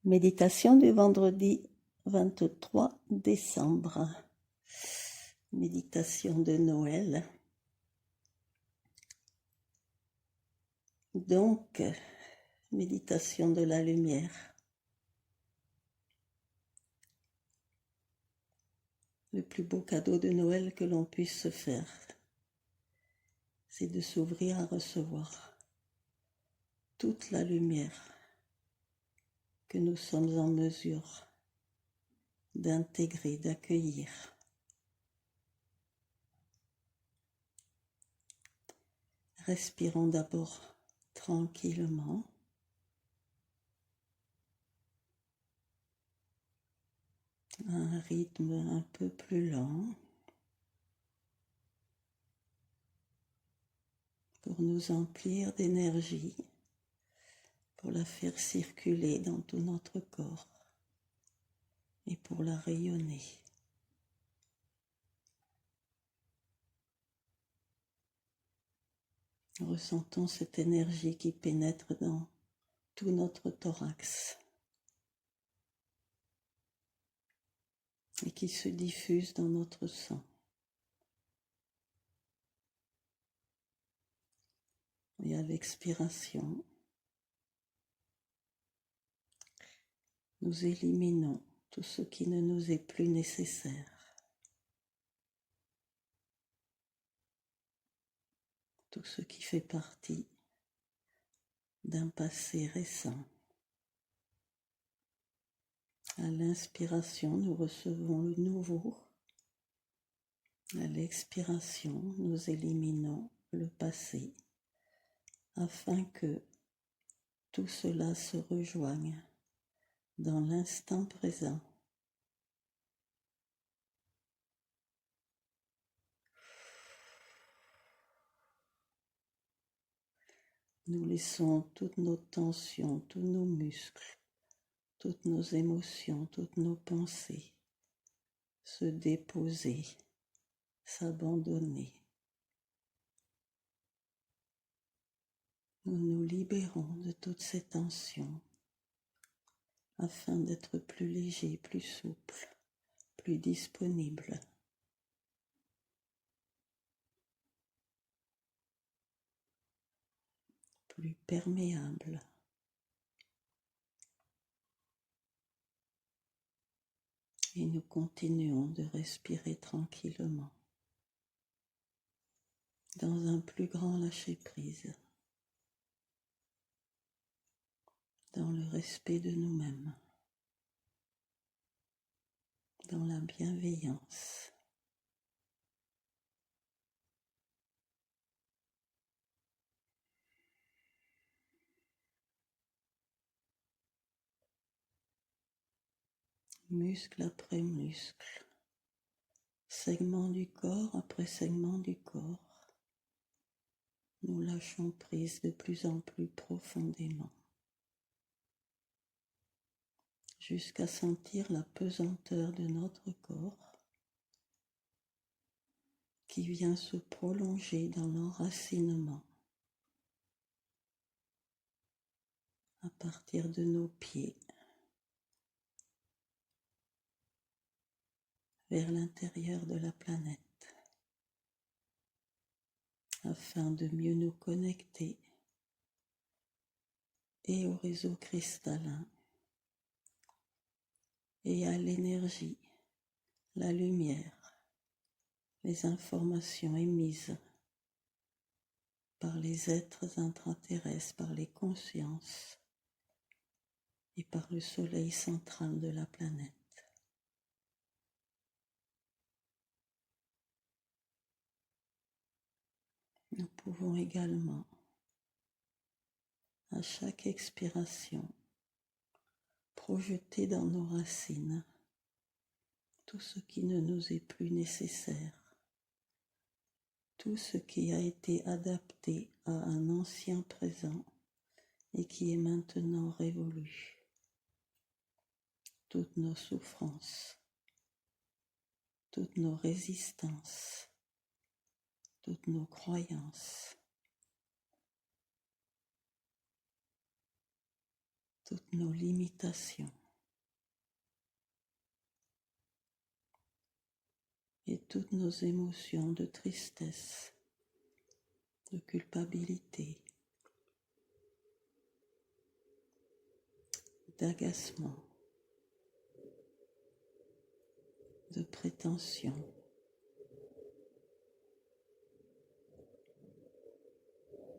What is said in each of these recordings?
Méditation du vendredi 23 décembre. Méditation de Noël. Donc, méditation de la lumière. Le plus beau cadeau de Noël que l'on puisse se faire, c'est de s'ouvrir à recevoir toute la lumière que nous sommes en mesure d'intégrer, d'accueillir. Respirons d'abord tranquillement. Un rythme un peu plus lent pour nous emplir d'énergie, pour la faire circuler dans tout notre corps et pour la rayonner. Ressentons cette énergie qui pénètre dans tout notre thorax et qui se diffuse dans notre sang. Et à l'expiration, nous éliminons tout ce qui ne nous est plus nécessaire, tout ce qui fait partie d'un passé récent. À l'inspiration, nous recevons le nouveau. À l'expiration, nous éliminons le passé afin que tout cela se rejoigne dans l'instant présent. Nous laissons toutes nos tensions, tous nos muscles, toutes nos émotions, toutes nos pensées se déposer, s'abandonner. Nous nous libérons de toutes ces tensions afin d'être plus légers, plus souples, plus disponibles. Plus perméables. Et nous continuons de respirer tranquillement dans un plus grand lâcher-prise, dans le respect de nous-mêmes, dans la bienveillance. Muscle après muscle, segment du corps après segment du corps, nous lâchons prise de plus en plus profondément, jusqu'à sentir la pesanteur de notre corps qui vient se prolonger dans l'enracinement à partir de nos pieds vers l'intérieur de la planète, afin de mieux nous connecter et au réseau cristallin et à l'énergie, la lumière, les informations émises par les êtres intraterrestres, par les consciences et par le soleil central de la planète. Nous pouvons également, à chaque expiration, projeter dans nos racines tout ce qui ne nous est plus nécessaire, tout ce qui a été adapté à un ancien présent et qui est maintenant révolu, toutes nos souffrances, toutes nos résistances, toutes nos croyances, toutes nos limitations et toutes nos émotions de tristesse, de culpabilité, d'agacement, de prétention,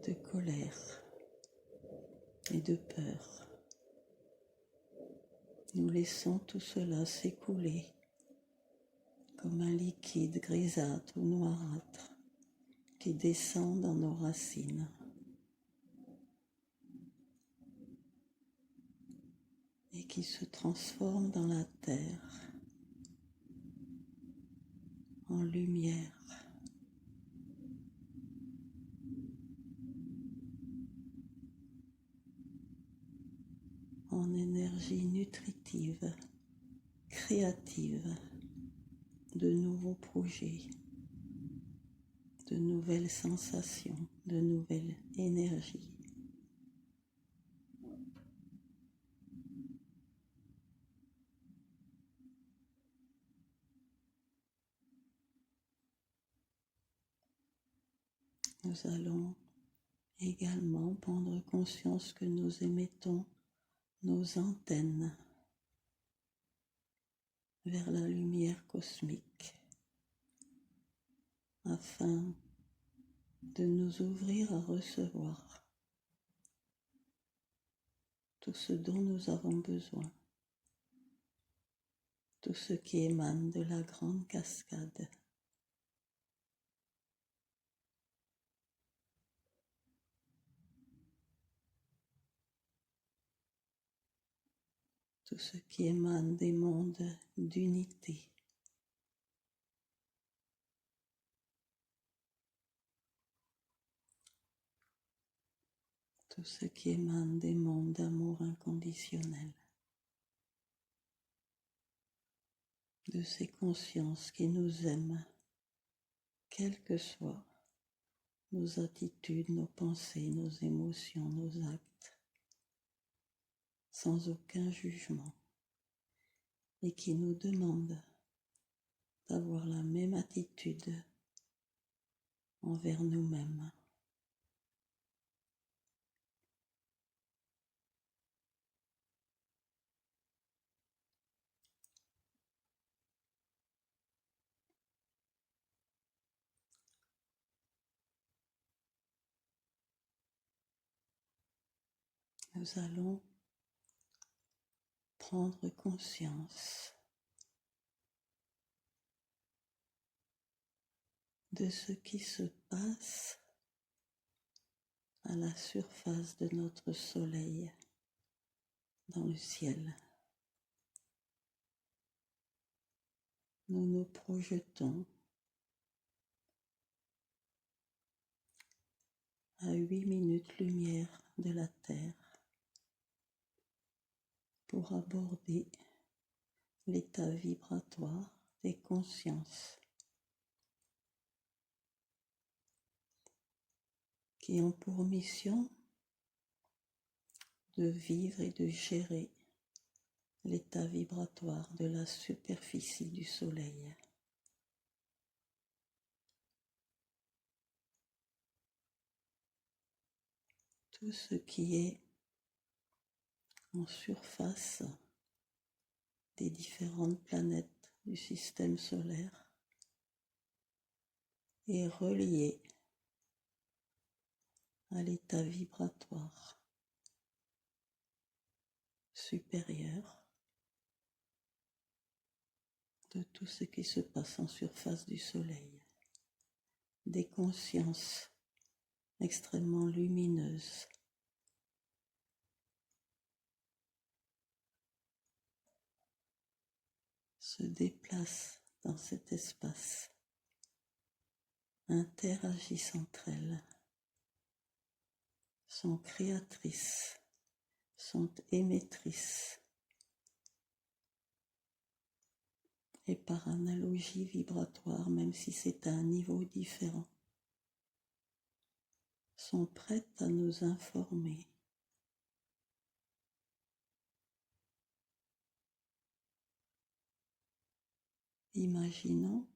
de colère et de peur. Nous laissons tout cela s'écouler comme un liquide grisâtre ou noirâtre qui descend dans nos racines et qui se transforme dans la terre en lumière. En énergie nutritive, créative, de nouveaux projets, de nouvelles sensations, de nouvelles énergies. Nous allons également prendre conscience que nous émettons nos antennes vers la lumière cosmique afin de nous ouvrir à recevoir tout ce dont nous avons besoin, tout ce qui émane de la grande cascade. Tout ce qui émane des mondes d'unité. Tout ce qui émane des mondes d'amour inconditionnel. De ces consciences qui nous aiment, quelles que soient nos attitudes, nos pensées, nos émotions, nos actes, sans aucun jugement, et qui nous demandent d'avoir la même attitude envers nous-mêmes. Nous allons prendre conscience de ce qui se passe à la surface de notre soleil dans le ciel. Nous nous projetons à 8 minutes-lumière de la Terre pour aborder l'état vibratoire des consciences qui ont pour mission de vivre et de gérer l'état vibratoire de la superficie du Soleil. Tout ce qui est en surface des différentes planètes du système solaire est relié à l'état vibratoire supérieur de tout ce qui se passe en surface du Soleil. Des consciences extrêmement lumineuses se déplacent dans cet espace, interagissent entre elles, sont créatrices, sont émettrices et par analogie vibratoire, même si c'est à un niveau différent, sont prêtes à nous informer Imaginons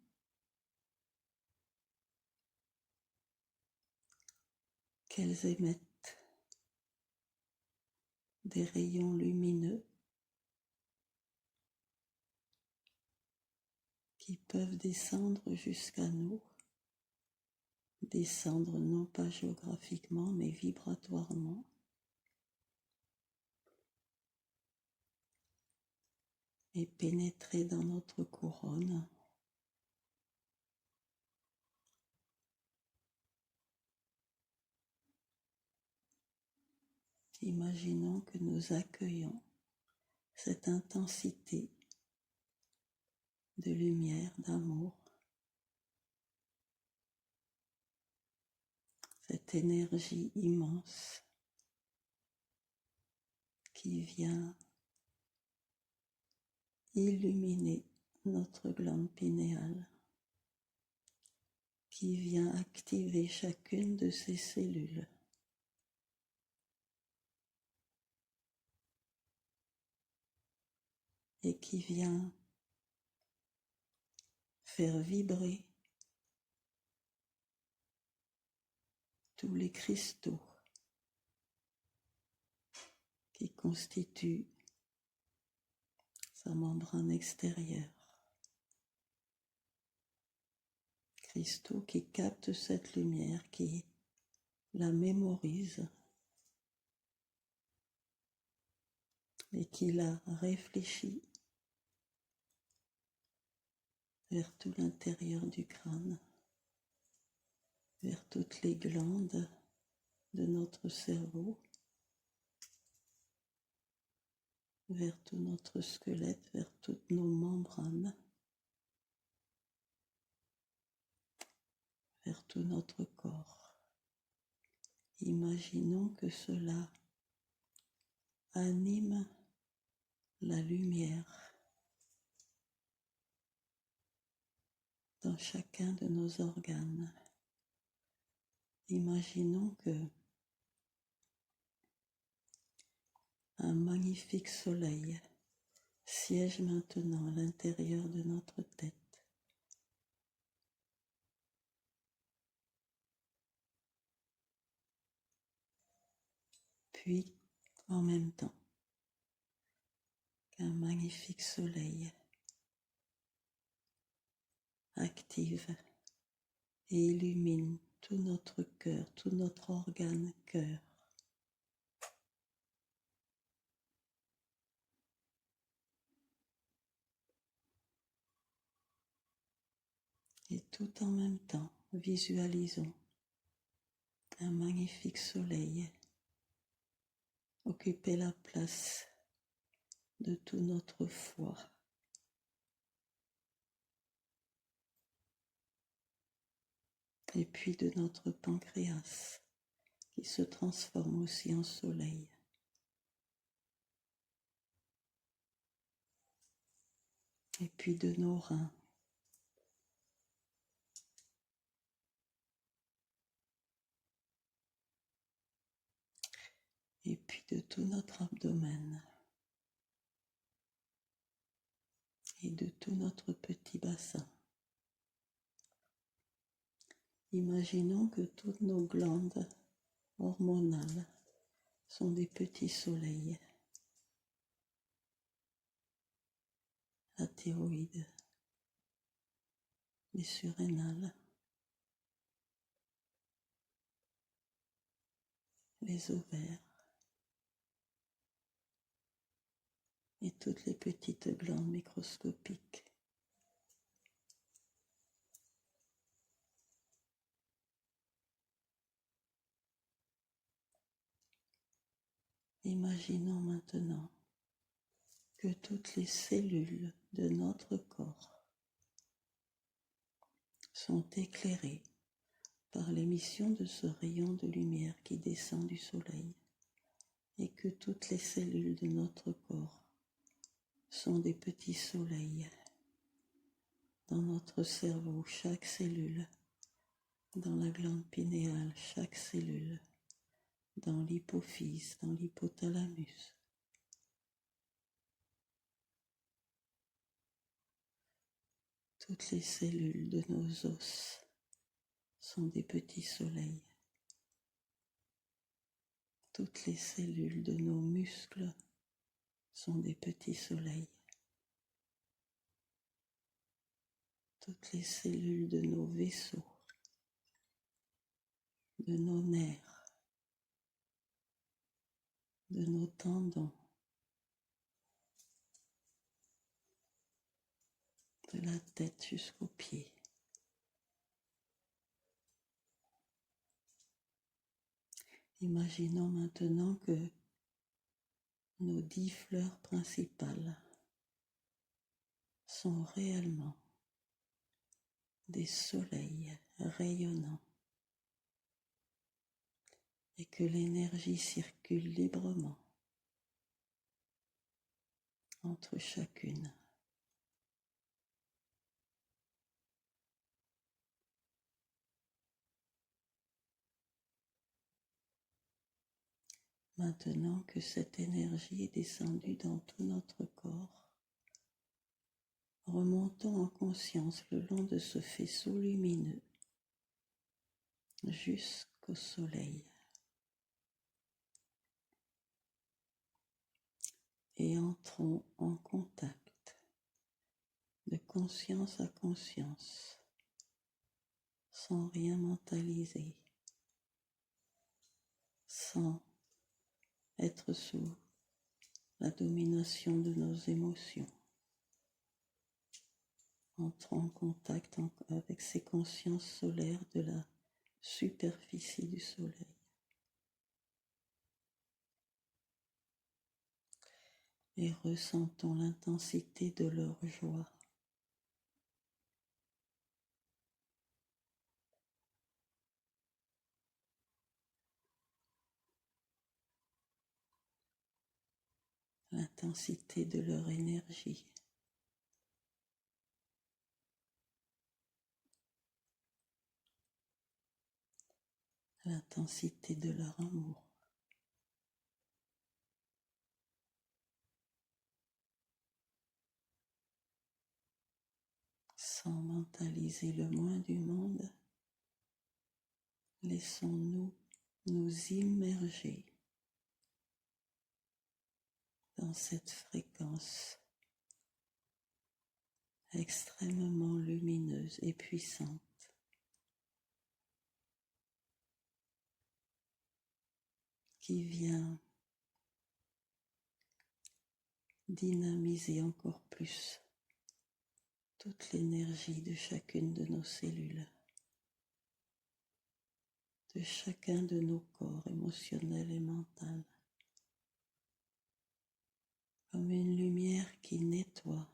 qu'elles émettent des rayons lumineux qui peuvent descendre jusqu'à nous, descendre non pas géographiquement mais vibratoirement, et pénétrer dans notre couronne. Imaginons que nous accueillons cette intensité de lumière, d'amour, cette énergie immense qui vient illuminer notre glande pinéale, qui vient activer chacune de ses cellules. Et qui vient faire vibrer tous les cristaux qui constituent sa membrane extérieure. Cristaux qui captent cette lumière, qui la mémorisent et qui la réfléchit vers tout l'intérieur du crâne, vers toutes les glandes de notre cerveau, vers tout notre squelette, vers toutes nos membranes, vers tout notre corps. Imaginons que cela anime la lumière dans chacun de nos organes. Imaginons que un magnifique soleil siège maintenant à l'intérieur de notre tête. Puis, en même temps, qu'un magnifique soleil active et illumine tout notre cœur, tout notre organe cœur. Et tout en même temps, visualisons un magnifique soleil occuper la place de tout notre foie. Et puis de notre pancréas qui se transforme aussi en soleil. Et puis de nos reins. Et puis de tout notre abdomen. Et de tout notre petit bassin. Imaginons que toutes nos glandes hormonales sont des petits soleils. La thyroïde, les surrénales, les ovaires et toutes les petites glandes microscopiques. Imaginons maintenant que toutes les cellules de notre corps sont éclairées par l'émission de ce rayon de lumière qui descend du soleil et que toutes les cellules de notre corps sont des petits soleils. Dans notre cerveau, chaque cellule, dans la glande pinéale, chaque cellule, dans l'hypophyse, dans l'hypothalamus. Toutes les cellules de nos os sont des petits soleils. Toutes les cellules de nos muscles sont des petits soleils. Toutes les cellules de nos vaisseaux, de nos nerfs, de nos tendons, de la tête jusqu'aux pieds. Imaginons maintenant que nos 10 fleurs principales sont réellement des soleils rayonnants et que l'énergie circule librement entre chacune. Maintenant que cette énergie est descendue dans tout notre corps, remontons en conscience le long de ce faisceau lumineux jusqu'au soleil et entrons en contact de conscience à conscience sans rien mentaliser, sans être sous la domination de nos émotions. Entrons en contact avec ces consciences solaires de la superficie du soleil. Et ressentons l'intensité de leur joie. L'intensité de leur énergie. L'intensité de leur amour. Sans mentaliser le moins du monde, laissons-nous nous immerger dans cette fréquence extrêmement lumineuse et puissante qui vient dynamiser encore plus toute l'énergie de chacune de nos cellules, de chacun de nos corps émotionnels et mentaux, comme une lumière qui nettoie,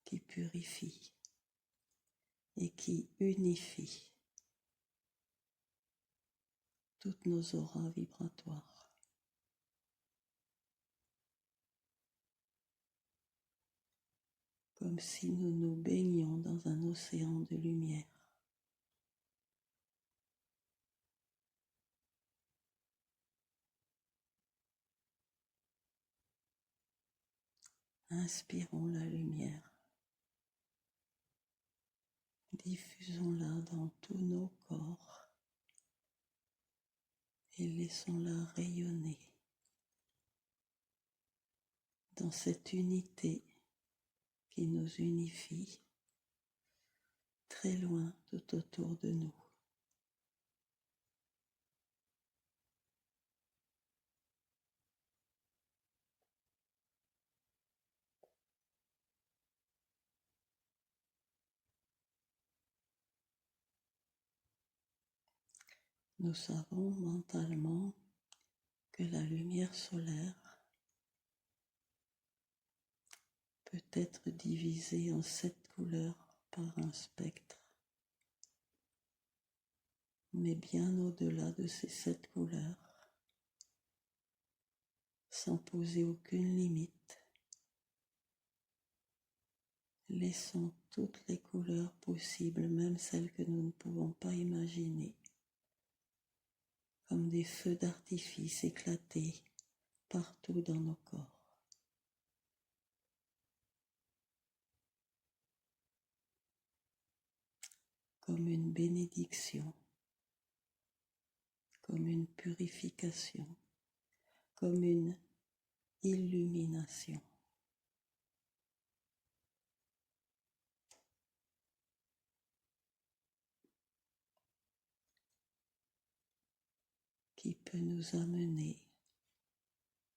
qui purifie et qui unifie toutes nos auras vibratoires. Comme si nous nous baignions dans un océan de lumière. Inspirons la lumière, diffusons-la dans tous nos corps et laissons-la rayonner dans cette unité qui nous unifie très loin tout autour de nous. Nous savons mentalement que la lumière solaire peut être divisée en 7 couleurs par un spectre. Mais bien au-delà de ces 7 couleurs, sans poser aucune limite, laissons toutes les couleurs possibles, même celles que nous ne pouvons pas imaginer, comme des feux d'artifice éclatés partout dans nos corps. comme une bénédiction, comme une purification, comme une illumination. Qui peut nous amener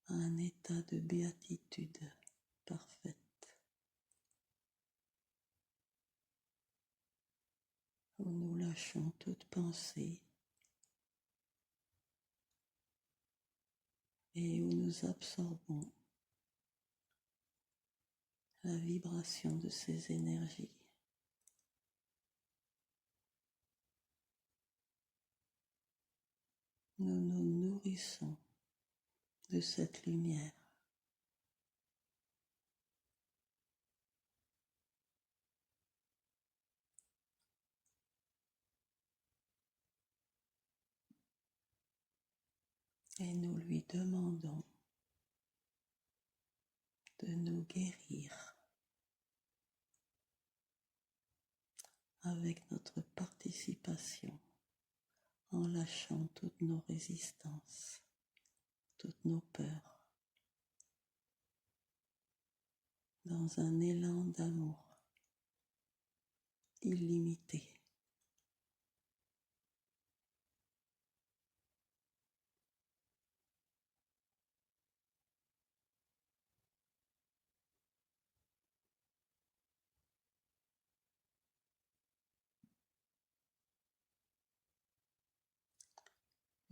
à un état de béatitude parfaite, où nous lâchons toute pensée et où nous absorbons la vibration de ces énergies. Nous nous nourrissons de cette lumière. Et nous lui demandons de nous guérir avec notre participation, en lâchant toutes nos résistances, toutes nos peurs, dans un élan d'amour illimité.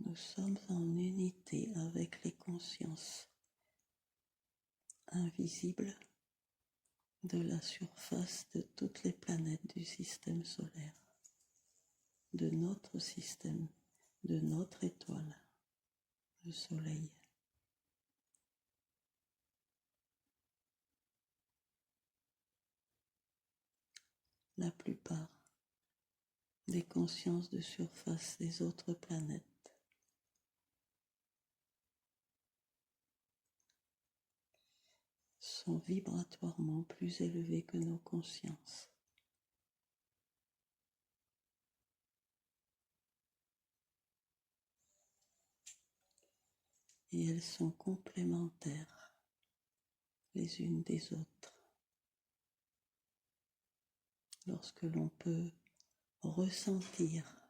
Nous sommes en unité avec les consciences invisibles de la surface de toutes les planètes du système solaire, de notre système, de notre étoile, le Soleil. La plupart des consciences de surface des autres planètes sont vibratoirement plus élevées que nos consciences. Et elles sont complémentaires les unes des autres. Lorsque l'on peut ressentir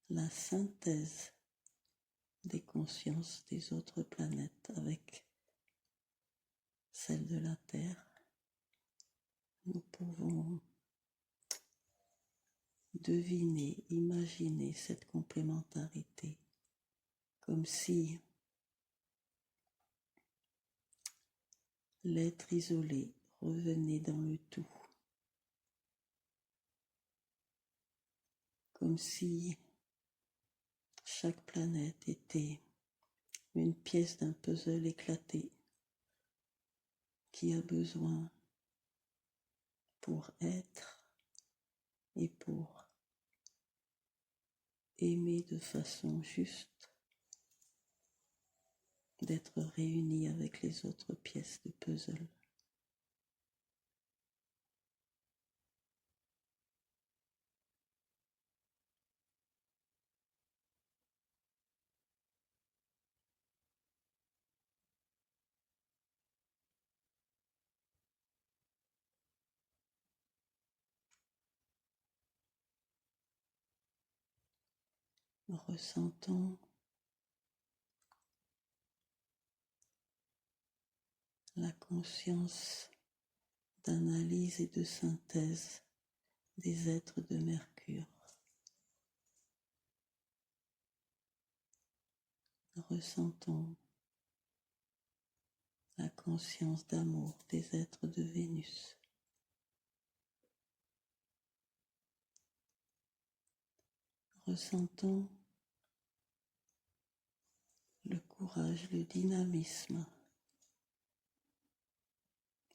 la synthèse des consciences des autres planètes avec celle de la Terre, nous pouvons deviner, imaginer cette complémentarité, comme si l'être isolé revenait dans le tout, comme si chaque planète était une pièce d'un puzzle éclaté qui a besoin pour être et pour aimer de façon juste d'être réunie avec les autres pièces de puzzle. Nous ressentons la conscience d'analyse et de synthèse des êtres de Mercure. Nous ressentons la conscience d'amour des êtres de Vénus. Nous ressentons le courage, le dynamisme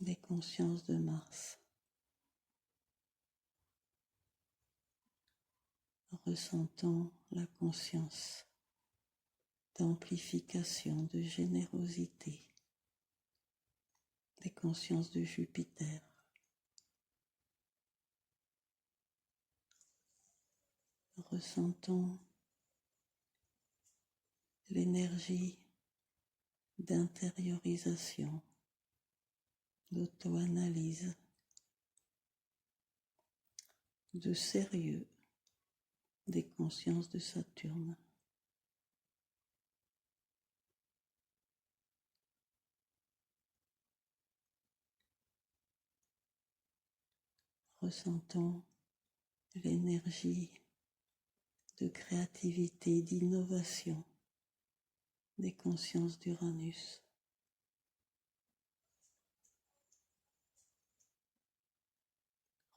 des consciences de Mars. Nous ressentons la conscience d'amplification, de générosité des consciences de Jupiter. Ressentons l'énergie d'intériorisation, d'auto-analyse, de sérieux des consciences de Saturne. Ressentons l'énergie de créativité, d'innovation des consciences d'Uranus.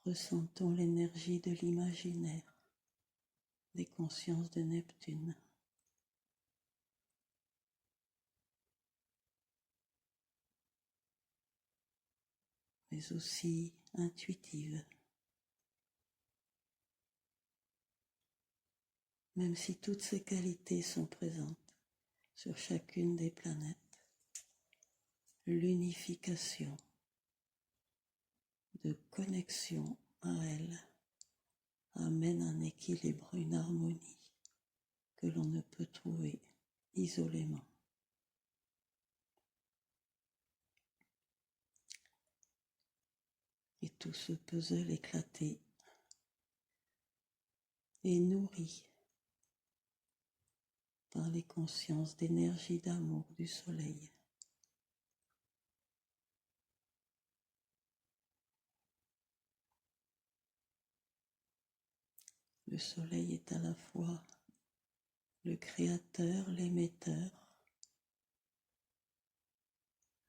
Ressentons l'énergie de l'imaginaire des consciences de Neptune. Mais aussi intuitive. Même si toutes ces qualités sont présentes sur chacune des planètes, l'unification de connexion à elle amène un équilibre, une harmonie que l'on ne peut trouver isolément. Et tout ce puzzle éclaté est nourri par les consciences d'énergie d'amour du soleil. Le soleil est à la fois le créateur, l'émetteur,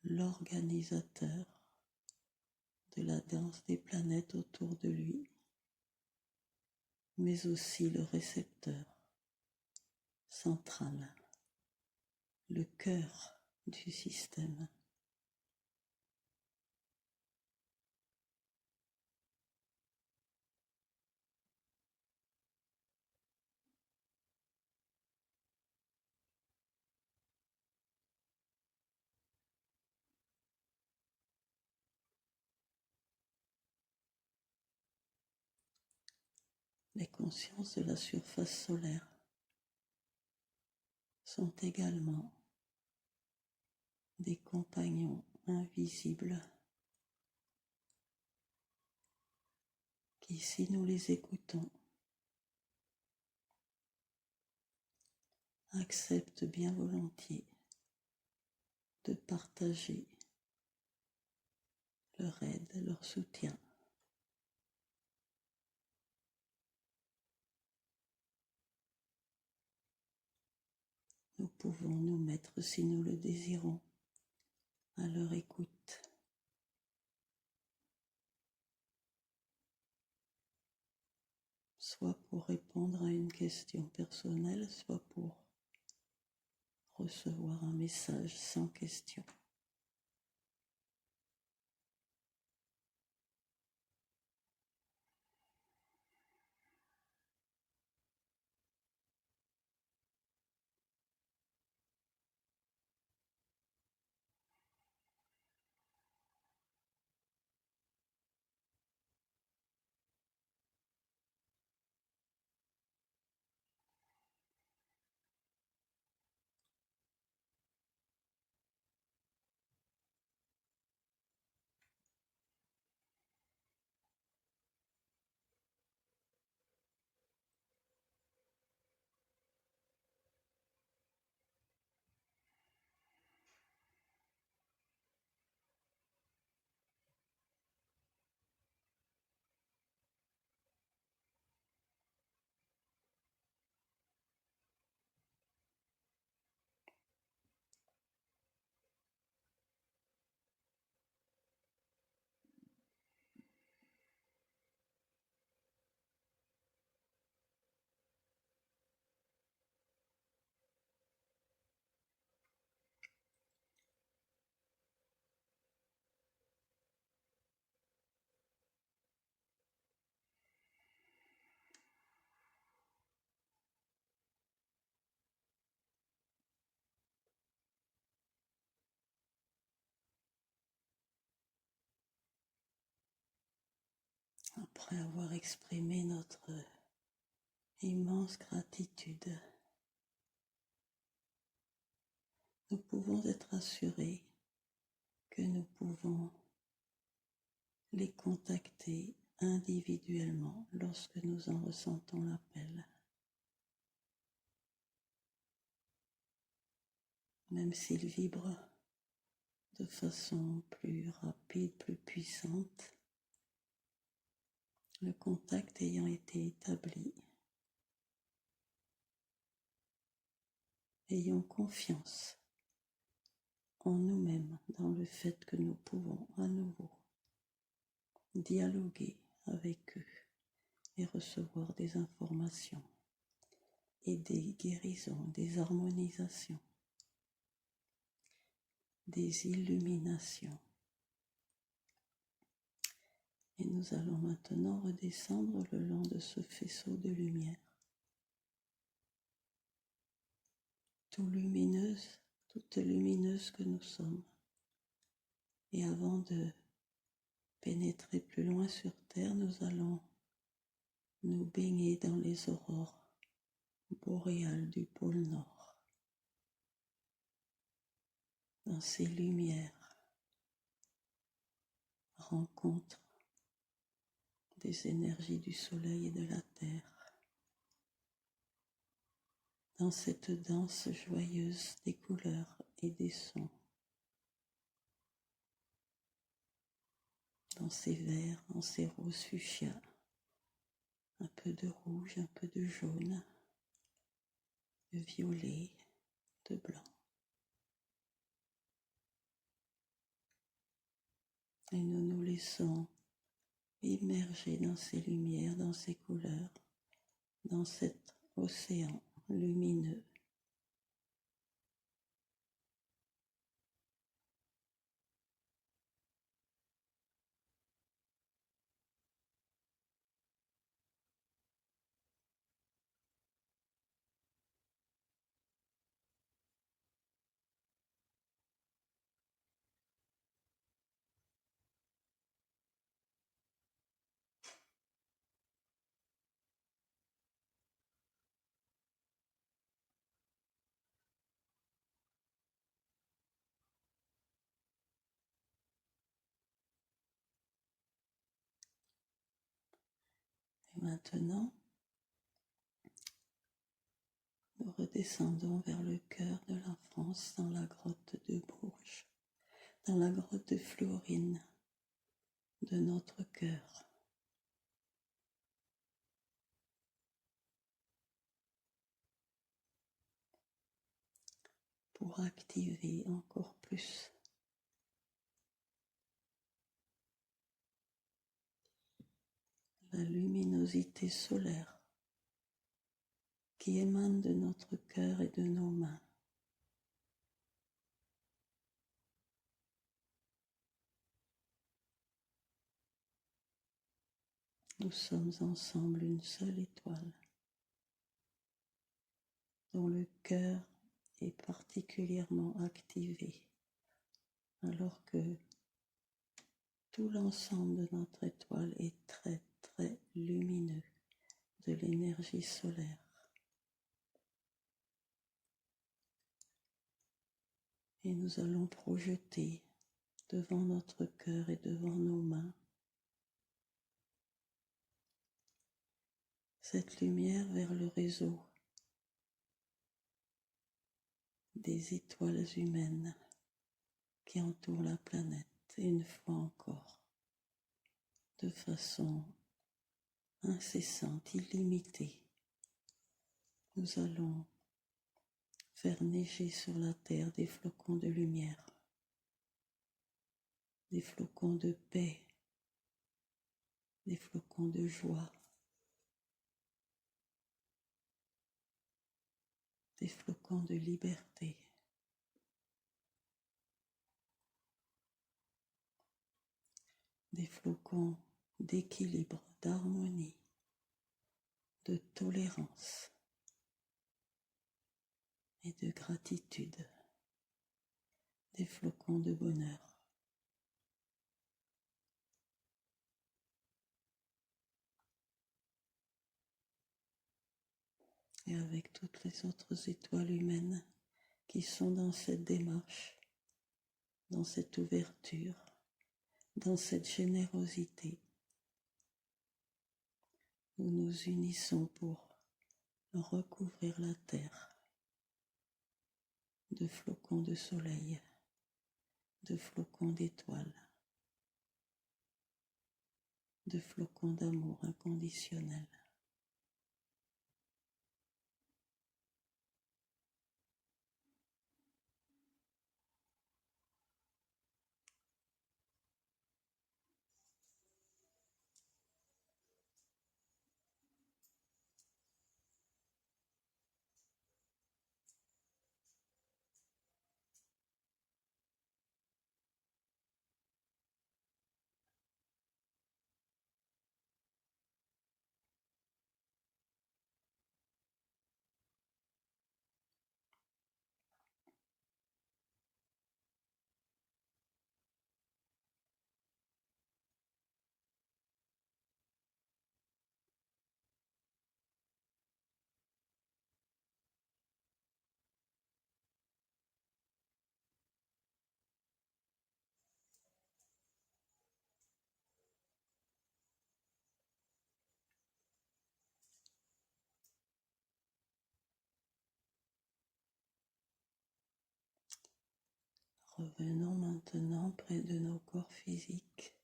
l'organisateur de la danse des planètes autour de lui, mais aussi le récepteur central, le cœur du système. Les consciences de la surface solaire sont également des compagnons invisibles qui, si nous les écoutons, acceptent bien volontiers de partager leur aide, leur soutien. Nous pouvons nous mettre, si nous le désirons, à leur écoute. Soit pour répondre à une question personnelle, soit pour recevoir un message sans question. Après avoir exprimé notre immense gratitude. Nous pouvons être assurés que nous pouvons les contacter individuellement lorsque nous en ressentons l'appel. Même s'ils vibrent de façon plus rapide, plus puissante, le contact ayant été établi, ayons confiance en nous-mêmes dans le fait que nous pouvons à nouveau dialoguer avec eux et recevoir des informations et des guérisons, des harmonisations, des illuminations. Et nous allons maintenant redescendre le long de ce faisceau de lumière, toute lumineuse que nous sommes. Et avant de pénétrer plus loin sur Terre, nous allons nous baigner dans les aurores boréales du pôle Nord. Dans ces lumières, rencontre des énergies du soleil et de la terre. Dans cette danse joyeuse des couleurs et des sons. Dans ces verts, dans ces roses fuchsia, un peu de rouge, un peu de jaune, de violet, de blanc. Et nous nous laissons immerger dans ces lumières, dans ces couleurs, dans cet océan lumineux. Et maintenant, nous redescendons vers le cœur de la France, dans la grotte de Bourges, dans la grotte de Florine de notre cœur. Pour activer encore plus la luminosité solaire qui émane de notre cœur et de nos mains. Nous sommes ensemble une seule étoile dont le cœur est particulièrement activé, alors que tout l'ensemble de notre étoile est très très lumineux de l'énergie solaire. Et nous allons projeter devant notre cœur et devant nos mains cette lumière vers le réseau des étoiles humaines qui entourent la planète, et une fois encore, de façon incessante, illimitée, nous allons faire neiger sur la terre des flocons de lumière, des flocons de paix, des flocons de joie, des flocons de liberté. Des flocons d'équilibre, d'harmonie, de tolérance et de gratitude, des flocons de bonheur. et avec toutes les autres étoiles humaines qui sont dans cette démarche, dans cette ouverture, dans cette générosité. Nous nous unissons pour recouvrir la terre de flocons de soleil, de flocons d'étoiles, de flocons d'amour inconditionnel. Revenons maintenant près de nos corps physiques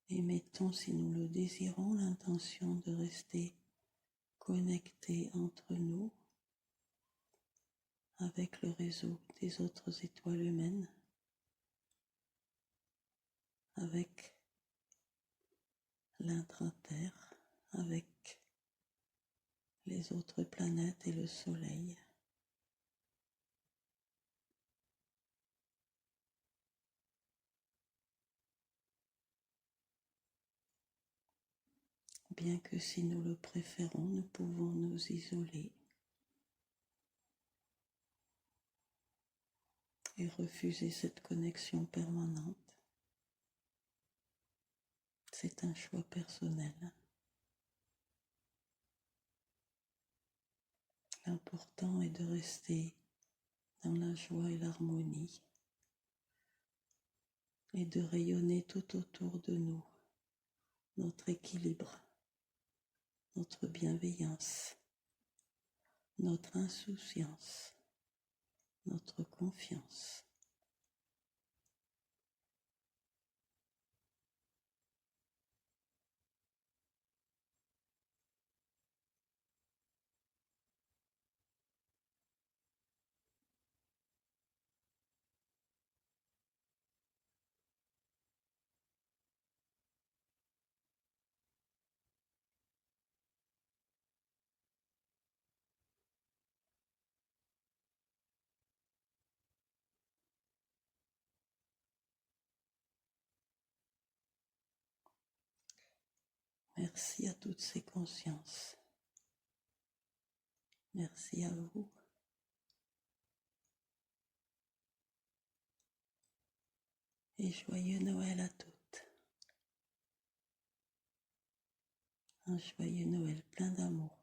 et mettons, si nous le désirons, l'intention de rester connectés entre nous avec le réseau des autres étoiles humaines, avec l'intra-terre, avec les autres planètes et le soleil. Bien que si nous le préférons, nous pouvons nous isoler et refuser cette connexion permanente. C'est un choix personnel. L'important est de rester dans la joie et l'harmonie et de rayonner tout autour de nous notre équilibre, notre bienveillance, notre insouciance, notre confiance. Merci à toutes ces consciences. Merci à vous. Et joyeux Noël à toutes. Un joyeux Noël plein d'amour.